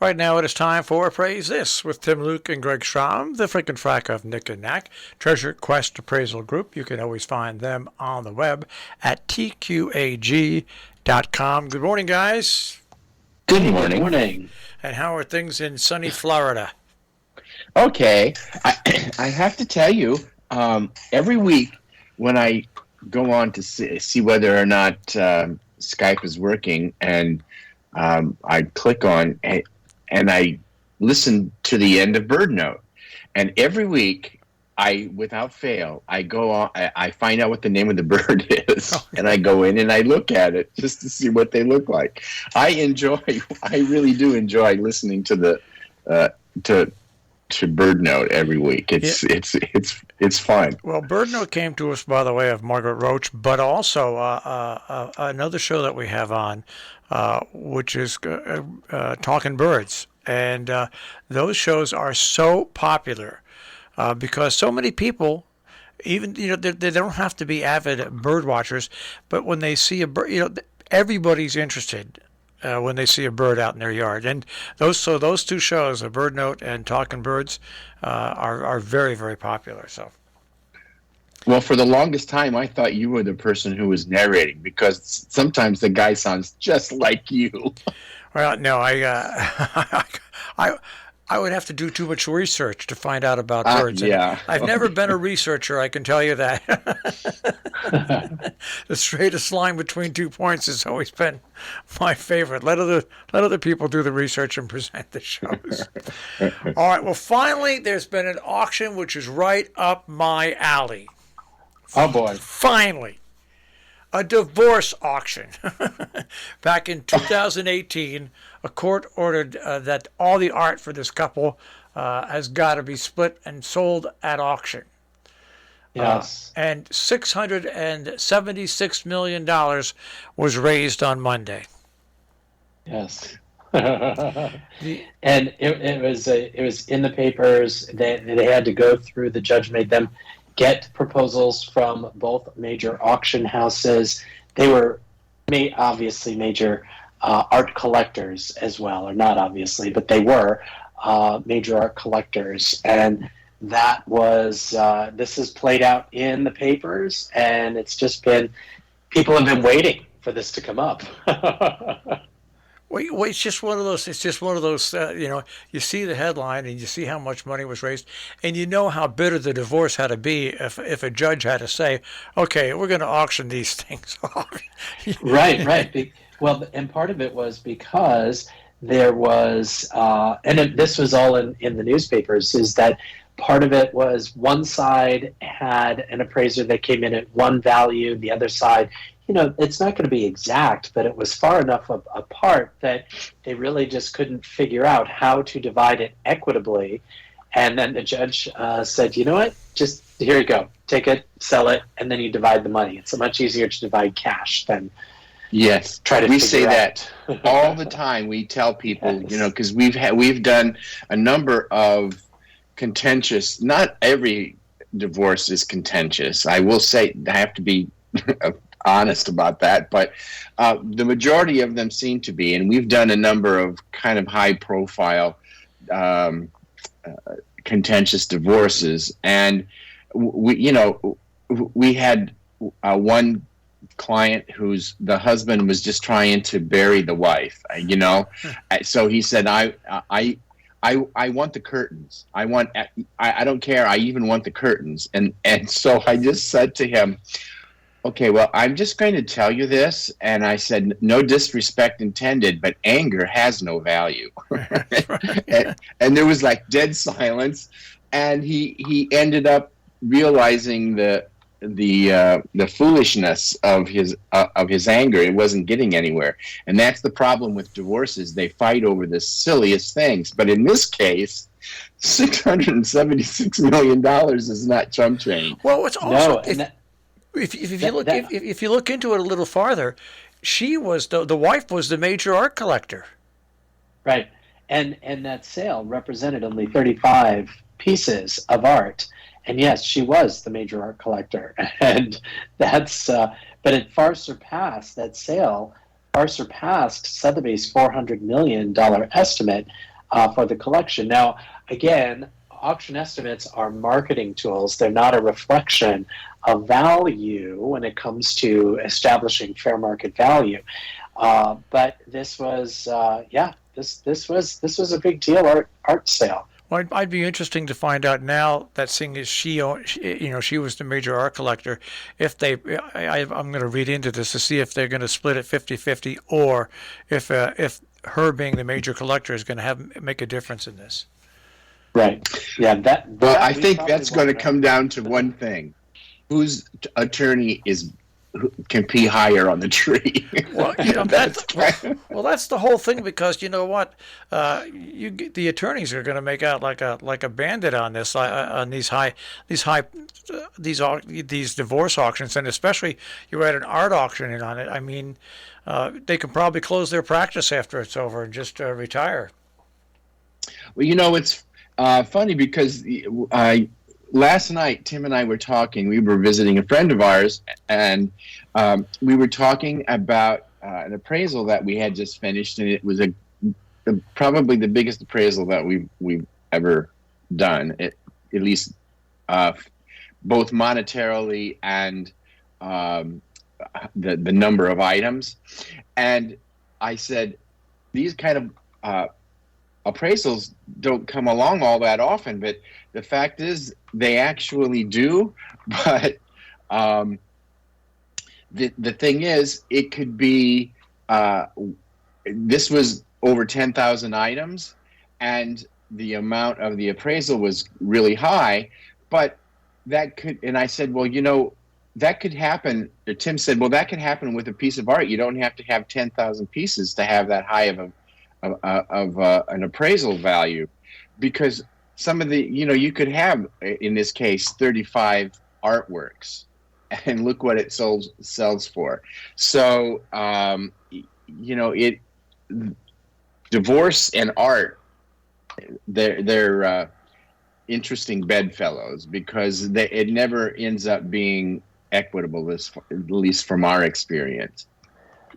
Right now it is time for Appraise This with Tim Luke and Greg Strahm, the freaking frack of Nick and Knack, Treasure Quest Appraisal Group. You can always find them on the web at tqag.com. Good morning, guys. Good morning. Good morning. And how are things in sunny Florida? Okay, I have to tell you, every week when I go on to see whether or not Skype is working, and I click on and I listen to the end of Bird Note, and every week without fail, I go on. I find out what the name of the bird is, and I go in and I look at it just to see what they look like. I really do enjoy listening to the to Bird Note every week. It's fun. Well, Bird Note came to us by the way of Margaret Roach, but also another show that we have on, which is Talking Birds, and those shows are so popular because so many people, even they don't have to be avid bird watchers, but when they see a bird, everybody's interested. When they see a bird out in their yard, and those two shows, a Bird Note and Talking Birds, are very, very popular. So, well, for the longest time, I thought you were the person who was narrating because sometimes the guy sounds just like you. Well, no, I would have to do too much research to find out about birds. Yeah. I've never been a researcher, I can tell you that. The straightest line between 2 points has always been my favorite. Let other people do the research and present the shows. All right, well, finally, there's been an auction which is right up my alley. Oh, boy. Finally. A divorce auction. Back in 2018, a court ordered that all the art for this couple has got to be split and sold at auction. Yes. And $676 million was raised on Monday. Yes. And it was in the papers. They had to go through. The judge made them get proposals from both major auction houses. They were obviously major art collectors as well, or not obviously, but they were major art collectors. And that was, this is played out in the papers, and it's just been, people have been waiting for this to come up. Well, it's just one of those. It's just one of those. You see the headline and you see how much money was raised, and you know how bitter the divorce had to be if a judge had to say, "Okay, we're going to auction these things off." Right. Well, and part of it was because there was, this was all in the newspapers, is that part of it was one side had an appraiser that came in at one value, the other side, it's not going to be exact, but it was far enough apart that they really just couldn't figure out how to divide it equitably. And then the judge said, you know what, just here you go, take it, sell it, and then you divide the money. It's much easier to divide cash than try to we figure say out. that all the time. We tell people, Yes. because we've done a number of contentious. Not every divorce is contentious. I will say, I have to be honest about that, but the majority of them seem to be, and we've done a number of kind of high-profile contentious divorces, and we had one client whose the husband was just trying to bury the wife, so he said, I want the curtains. I don't care. I even want the curtains. And so I just said to him, okay, well, I'm just going to tell you this. And I said, no disrespect intended, but anger has no value. and there was like dead silence. And he ended up realizing the foolishness of his anger. It wasn't getting anywhere. And that's the problem with divorces. They fight over the silliest things. But in this case, $676 million is not chump change. Well, it's also No, if you look into it a little farther, she was the wife was the major art collector. Right. And that sale represented only 35 pieces of art. And yes, she was the major art collector. And that's, but it far surpassed, that sale far surpassed Sotheby's $400 million estimate. for the collection. Now, again, auction estimates are marketing tools. They're not a reflection of value when it comes to establishing fair market value. But this was, this was a big deal art sale. Well, I'd be interesting to find out now that seeing as she was the major art collector, if I'm going to read into this to see if they're going to split it 50-50 or if her being the major collector is going to make a difference in this. Right. Yeah. Well, I think that's going to come down to one thing: whose attorney can pee higher on the tree. Well, that's the whole thing, because you know what, the attorneys are going to make out like a bandit on this, on these divorce auctions, and especially you're at an art auction in on it. I mean, they can probably close their practice after it's over and just retire. Well, it's funny because last night, Tim and I were talking. We were visiting a friend of ours, and we were talking about an appraisal that we had just finished, and it was probably the biggest appraisal that we've ever done, at least both monetarily and the number of items. And I said, these kind of appraisals don't come along all that often, but the fact is they actually do. But the thing is, it could be this was over 10,000 items, and the amount of the appraisal was really high. But that could, and I said, well, that could happen. Tim said, well, that could happen with a piece of art. You don't have to have 10,000 pieces to have that high of an appraisal value, because some of the, you could have, in this case, 35 artworks, and look what it sells for. So, divorce and art, they're interesting bedfellows, because it never ends up being equitable, at least from our experience.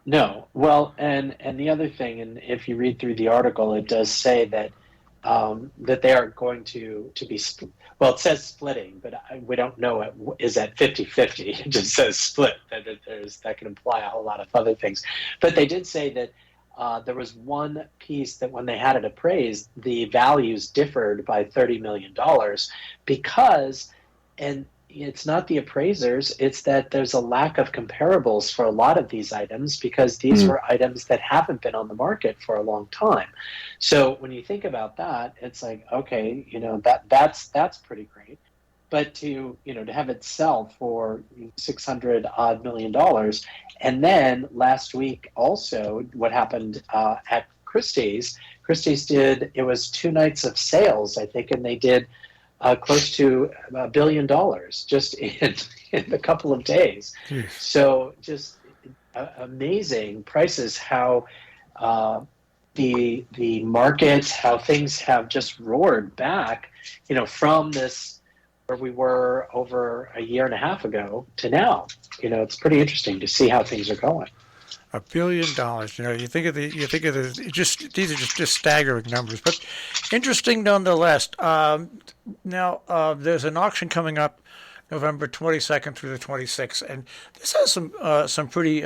No. Well, and the other thing, and if you read through the article, it does say that that they are going to be well, it says splitting, but we don't know is that 50-50. It just says split. That can imply a whole lot of other things. But they did say that there was one piece that when they had it appraised, the values differed by $30 million, because, and it's not the appraisers, it's that there's a lack of comparables for a lot of these items, because these were items that haven't been on the market for a long time. So when you think about that, it's like, okay, that's pretty great. But to have it sell for $600 million, and then last week also what happened at Christie's did, it was 2 nights of sales, I think, and they did close to $1 billion just in a couple of days. Jeez. So just amazing prices, how the market, how things have just roared back, from this where we were over a year and a half ago to now. It's pretty interesting to see how things are going. $1 billion. You think of these are just staggering numbers, but interesting nonetheless. Now there's an auction coming up November 22nd through the 26th, and this has some pretty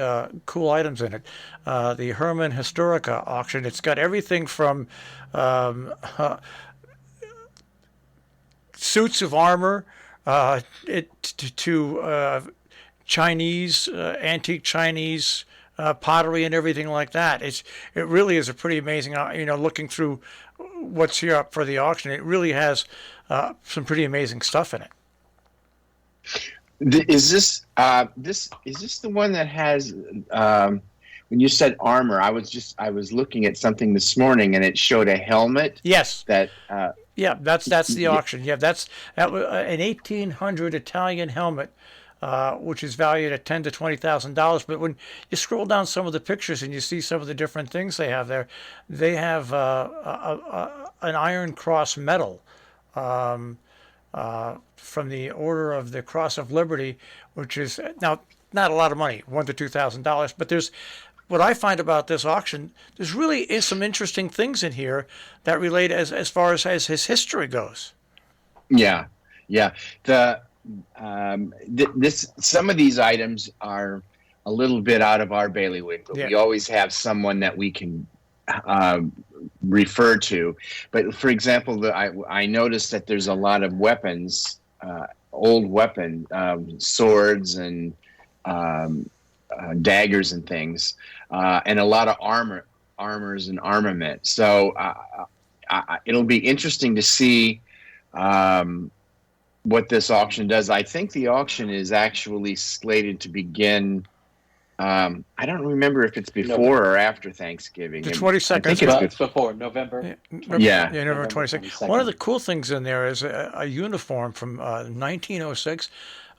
cool items in it. The Herman Historica auction. It's got everything from suits of armor to Chinese, antique Chinese pottery and everything like that. It really is a pretty amazing, looking through what's here up for the auction, it really has some pretty amazing stuff in it. Is this the one that has, when you said armor, I was looking at something this morning and it showed a helmet? Yes. That's the auction. Yeah, that was an 1800 Italian helmet, which is valued at $10,000 to $20,000. But when you scroll down some of the pictures and you see some of the different things they have there, they have an Iron Cross medal from the Order of the Cross of Liberty, which is now not a lot of money, $1,000 to $2,000. But there's what I find about this auction, there's really is some interesting things in here that relate as far as his history goes. Yeah, yeah. The this some of these items are a little bit out of our bailiwick, but Yeah. we always have someone that we can refer to. But for example, I noticed that there's a lot of weapons, old weapon, swords and daggers and things, and a lot of armors and armament. So it'll be interesting to see what this auction does. I think the auction is actually slated to begin. I don't remember if it's before or after Thanksgiving. The 22nd. I think It's before November. Yeah. November 22nd. 22nd. One of the cool things in there is a uniform from 1906,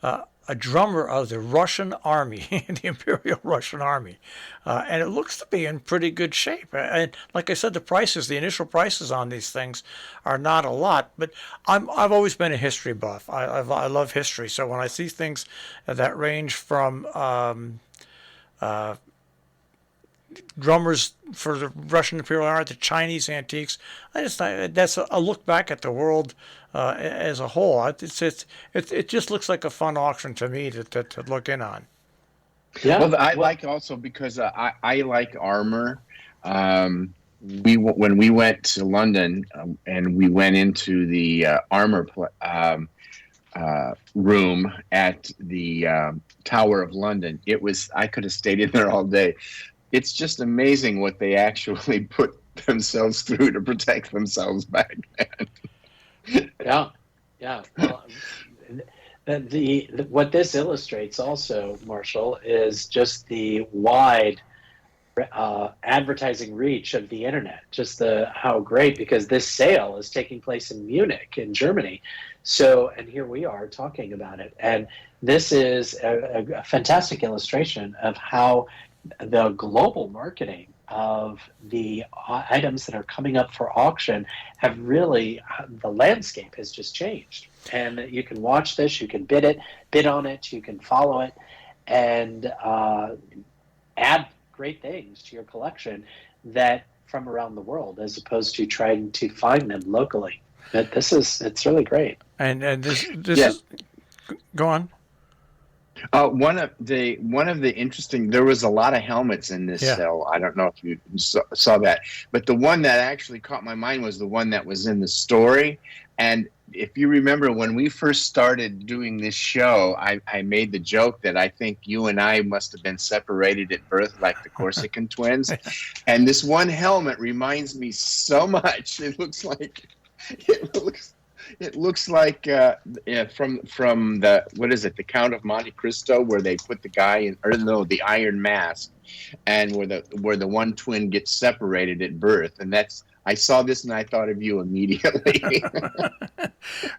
a drummer of the Russian Army, the Imperial Russian Army, and it looks to be in pretty good shape. And like I said, the initial prices on these things are not a lot. But I've always been a history buff. I love history, so when I see things that range from drummers for the Russian Imperial Army, the Chinese antiques. That's a look back at the world as a whole. It just looks like a fun auction to me to look in on. Yeah. Well, I like also because I like armor. When we went to London and we went into the armor room at the Tower of London, I could have stayed in there all day. It's just amazing what they actually put themselves through to protect themselves back then. Yeah. Well, what this illustrates also, Marshall, is just the wide advertising reach of the internet. Just how great, because this sale is taking place in Munich, in Germany. So, and here we are talking about it. And this is a fantastic illustration of how the global marketing of the items that are coming up for auction have really, the landscape has just changed. And you can watch this, you can bid on it, you can follow it, and add great things to your collection that from around the world, as opposed to trying to find them locally. It's really great. And this Yeah. is, go on. One of the interesting, there was a lot of helmets in this Yeah. sale. I don't know if you saw that, but the one that actually caught my mind was the one that was in the story. And if you remember, when we first started doing this show, I made the joke that I think you and I must have been separated at birth, like the Corsican twins. And this one helmet reminds me so much. It looks like from the, what is it, the Count of Monte Cristo, where they put the guy in, or no, the Iron Mask, and where the one twin gets separated at birth. And I saw this and I thought of you immediately.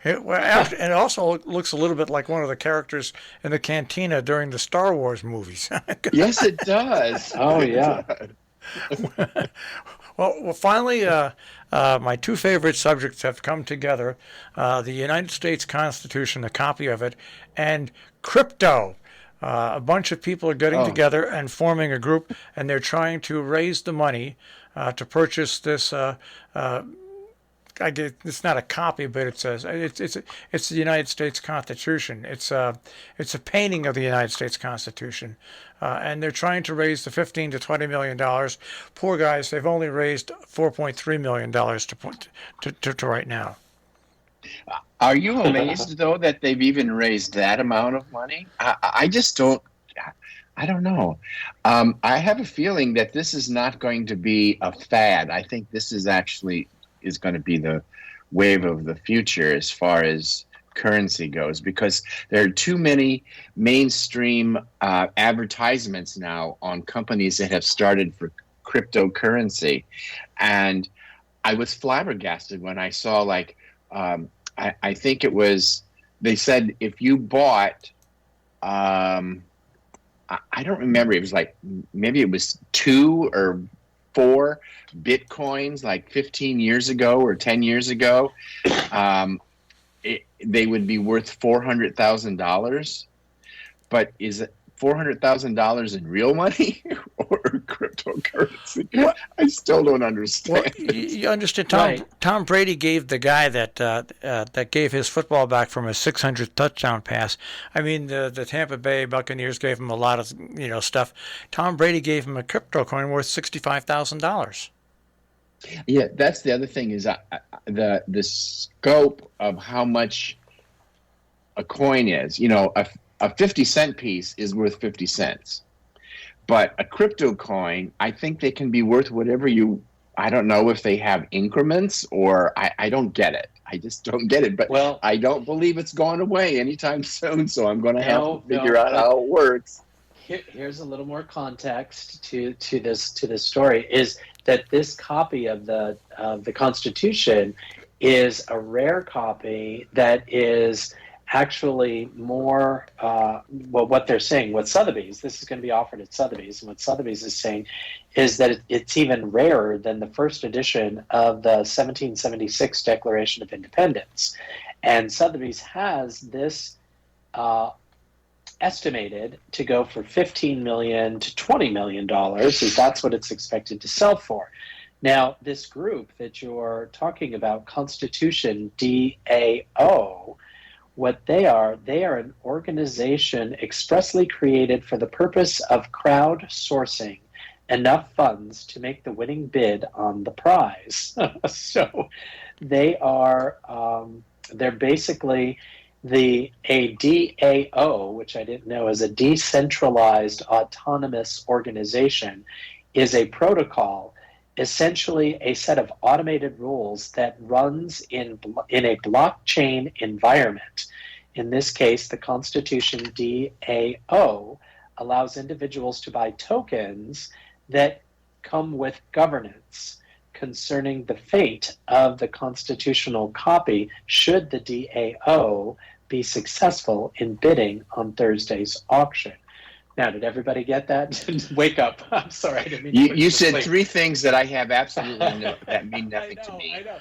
And it also looks a little bit like one of the characters in the cantina during the Star Wars movies. Yes, it does. Oh, yeah. Well, finally, my two favorite subjects have come together: the United States Constitution, a copy of it, and crypto. A bunch of people are getting together and forming a group, and they're trying to raise the money to purchase this. I guess it's not a copy, but it's the United States Constitution. It's a painting of the United States Constitution, and they're trying to raise the $15 to $20 million. Poor guys, they've only raised $4.3 million to right now. Are you amazed though that they've even raised that amount of money? I just don't. I don't know. I have a feeling that this is not going to be a fad. I think this is going to be the wave of the future as far as currency goes, because there are too many mainstream advertisements now on companies that have started for cryptocurrency. And I was flabbergasted when I saw, like, I think it was, they said if you bought, I don't remember, it was like, maybe it was 2 or 4 Bitcoins like 15 years ago or 10 years ago, they would be worth $400,000. But is it $400,000 in real money or cryptocurrency. Well, I still don't well, understand. you understand. Right. Tom Brady gave the guy that gave his football back from his 600th touchdown pass. I mean, the Tampa Bay Buccaneers gave him a lot of stuff. Tom Brady gave him a crypto coin worth $65,000. Yeah, that's the other thing is the scope of how much a coin is. A 50-cent piece is worth 50 cents. But a crypto coin, I think they can be worth whatever I don't know if they have increments or I don't get it. I just don't get it. But Well, I don't believe it's going away anytime soon. So I'm going to have to no, figure out but how it works. here's a little more context to this story. Is that this copy of the Constitution is a rare copy that is actually more what they're saying, what Sotheby's, this is going to be offered at Sotheby's, and what Sotheby's is saying is that it's even rarer than the first edition of the 1776 Declaration of Independence. And Sotheby's has this estimated to go for $15 million to $20 million, as that's what it's expected to sell for. Now, this group that you're talking about, Constitution DAO, what they are an organization expressly created for the purpose of crowdsourcing enough funds to make the winning bid on the prize. So they are, they're basically a DAO, which I didn't know is a decentralized autonomous organization, is a protocol, essentially a set of automated rules that runs in a blockchain environment. In this case, the Constitution DAO allows individuals to buy tokens that come with governance concerning the fate of the constitutional copy should the DAO be successful in bidding on Thursday's auction. Now, did everybody get that? Wake up. I'm sorry. I didn't mean to put You to said sleep. three things that I have absolutely that mean nothing to me. I know.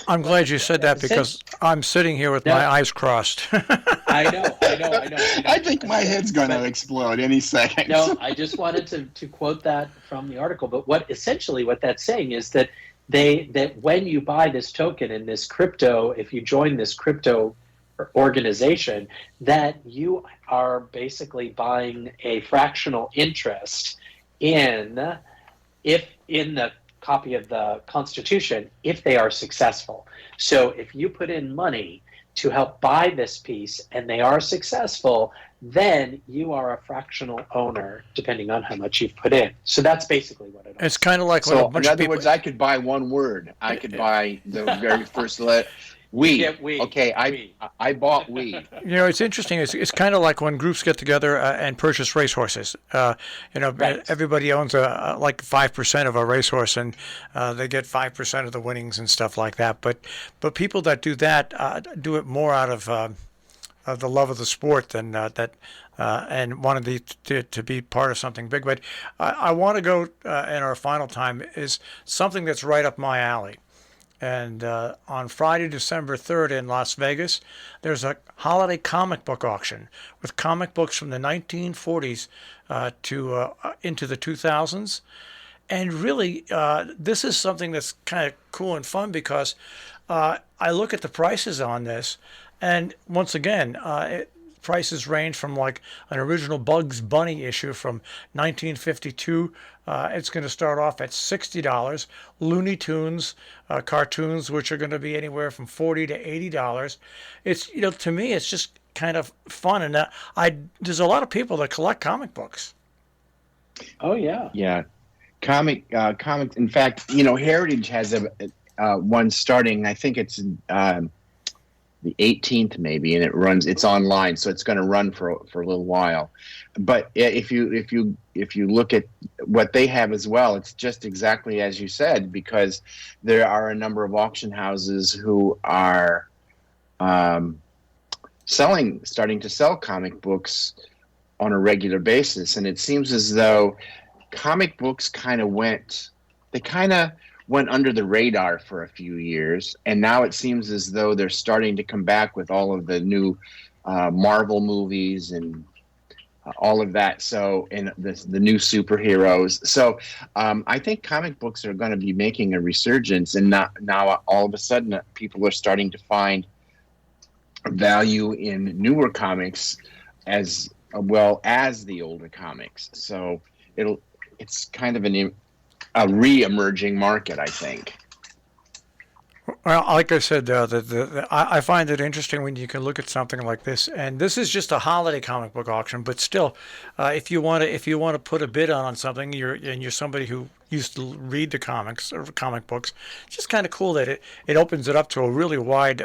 I'm glad you said that because I'm sitting here with my eyes crossed. I know. I think my head's going to explode any second. No, I just wanted to quote that from the article. But what that's saying is that that when you buy this token in this crypto, if you join this crypto organization, that you are basically buying a fractional interest in the copy of the Constitution if they are successful. So if you put in money to help buy this piece and they are successful, then you are a fractional owner depending on how much you've put in. So that's basically what it is. It's kind of like when So a bunch in of other people. words, I could buy one word. I could buy the very first letter. We. Yeah, we. Okay, I bought we. It's interesting. It's kind of like when groups get together and purchase racehorses. Right. Everybody owns like 5% of a racehorse, and they get 5% of the winnings and stuff like that. But people that do that do it more out of the love of the sport than and wanted to be part of something big. But I want to go in our final time is something that's right up my alley. And on Friday, December 3rd in Las Vegas, there's a holiday comic book auction with comic books from the 1940s to into the 2000s. And really, this is something that's kind of cool and fun because I look at the prices on this, and once again, prices range from like an original Bugs Bunny issue from 1952. It's going to start off at $60. Looney Tunes cartoons, which are going to be anywhere from $40 to $80. It's to me, it's just kind of fun, and there's a lot of people that collect comic books. Oh yeah. Yeah, comic. In fact, Heritage has a one starting. I think it's the 18th maybe, and it's online, so it's going to run for a little while. But if you look at what they have as well, it's just exactly as you said, because there are a number of auction houses who are starting to sell comic books on a regular basis, and it seems as though comic books kind of went under the radar for a few years, and now it seems as though they're starting to come back with all of the new Marvel movies and all of that. So, in the new superheroes. So, I think comic books are going to be making a resurgence, and now all of a sudden people are starting to find value in newer comics as well as the older comics. So it's kind of a re-emerging market, I think. Well, like I said, I find it interesting when you can look at something like this, and this is just a holiday comic book auction. But still, if you want to put a bid on something, you're somebody who used to read the comics or comic books. It's just kind of cool that it opens it up to a really wide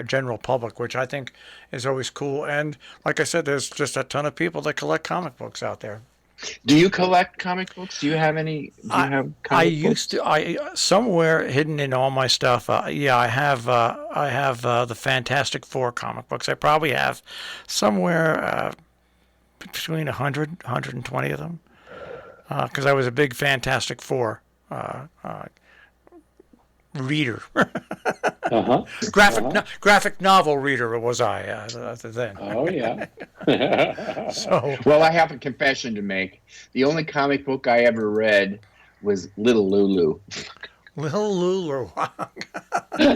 general public, which I think is always cool. And like I said, there's just a ton of people that collect comic books out there. Do you collect comic books? Do you have any? Do you have comic I books? used to. I somewhere hidden in all my stuff. Yeah, I have. I have the Fantastic Four comic books. I probably have somewhere between 120 of them, because I was a big Fantastic Four reader. Uh-huh. Graphic novel reader was I then. Oh, yeah. So Well, I have a confession to make. The only comic book I ever read was Little Lulu. Little Lulu.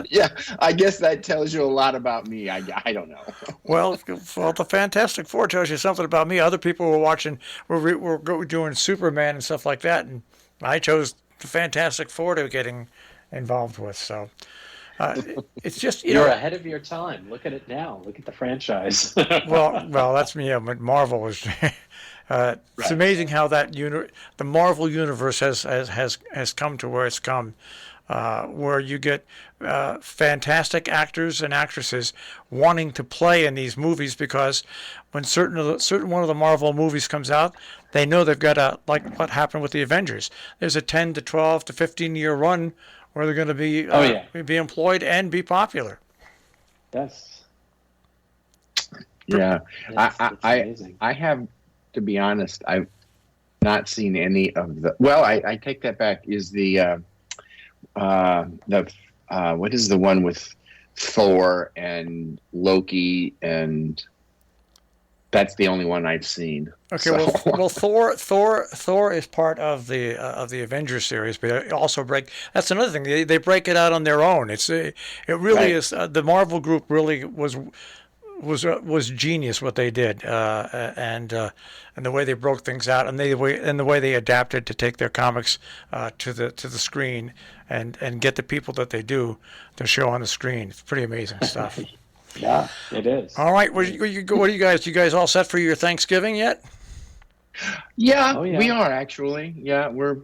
Yeah, I guess that tells you a lot about me. I don't know. Well, the Fantastic Four tells you something about me. Other people were watching, were doing Superman and stuff like that, and I chose the Fantastic Four to getting involved with. So it's just You're ahead of your time. Look at it now. Look at the franchise. well, that's me. Yeah, but Marvel was. It's amazing how the Marvel universe has come to where it's come, where you get fantastic actors and actresses wanting to play in these movies because when certain one of the Marvel movies comes out, they know they've got like what happened with the Avengers. There's a 10 to 12 to 15-year run where they're going to be employed and be popular. Yes. Yeah, It's amazing. I have to be honest. I've not seen any of the. Well, I take that back. Is the what is the one with Thor and Loki, and that's the only one I've seen. Okay, So- well, Thor is part of the Avengers series, but it also That's another thing. They break it out on their own. It really Right. is. The Marvel group really was genius what they did, and the way they broke things out, and the way they adapted to take their comics to the screen and get the people that they do to show on the screen. It's pretty amazing stuff. Yeah, it is. All right, what are you guys? You guys all set for your Thanksgiving yet? Yeah, Oh, yeah. we are actually. Yeah, we're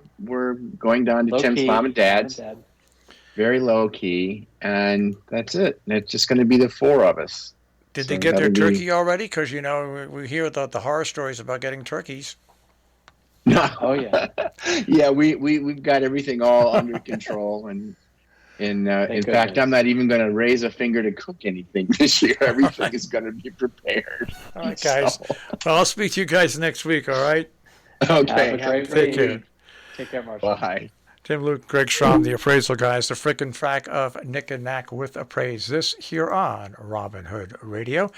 going down to Low Tim's key. mom and dad's. Dad. Very low key, and that's it. It's just going to be the four of us. Did So they get their that'll be- turkey already? Because we hear the horror stories about getting turkeys. No. Oh, yeah. Yeah, we've got everything all under control, and in Thank fact, goodness. I'm not even going to raise a finger to cook anything this year. Everything is going to be prepared. All right, guys. So, Well, I'll speak to you guys next week. All right. okay. Have a great Take week. care. Take care, Marshall. Bye. Tim Luke, Greg Strahm, the Appraisal Guys, the frickin' frack of Nick and Knack with Appraise. This here on Robin Hood Radio.